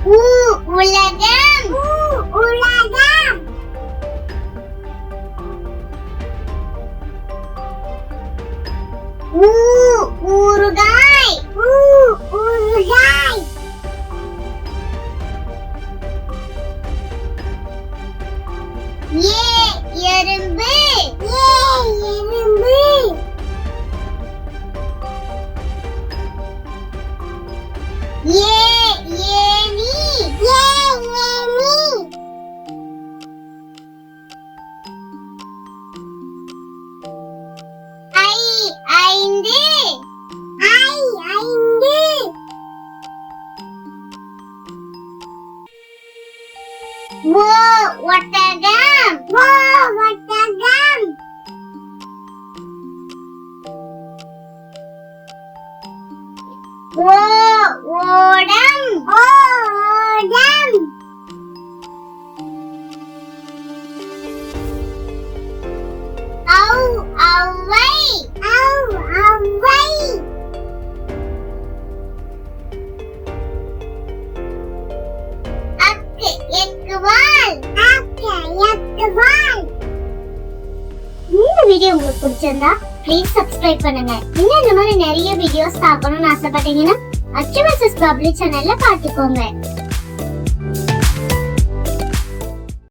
உலகம் உலகம். ஊறுகாய் ஊறுகாய். எறும்பு எறும்பு. ஏணி ஏணி. ஐந்து ஐந்து. ஒட்டகம் ஒட்டகம். ஓடம் ஓடம். ஔவை ஔவை. எக்குவால் எக்குவால். இந்த வீடியோ உங்களுக்கு பிடிச்சிருந்தா ப்ளீஸ் சப்ஸ்கிரைப் பண்ணுங்க. இன்னும் இந்த மாதிரி நிறைய வீடியோஸ் பார்க்கணும்னு ஆசைப்பட்டீங்கன்னா அச்சு வெர்சஸ் பப்ளி சேனல்ல பாத்துக்கோங்க.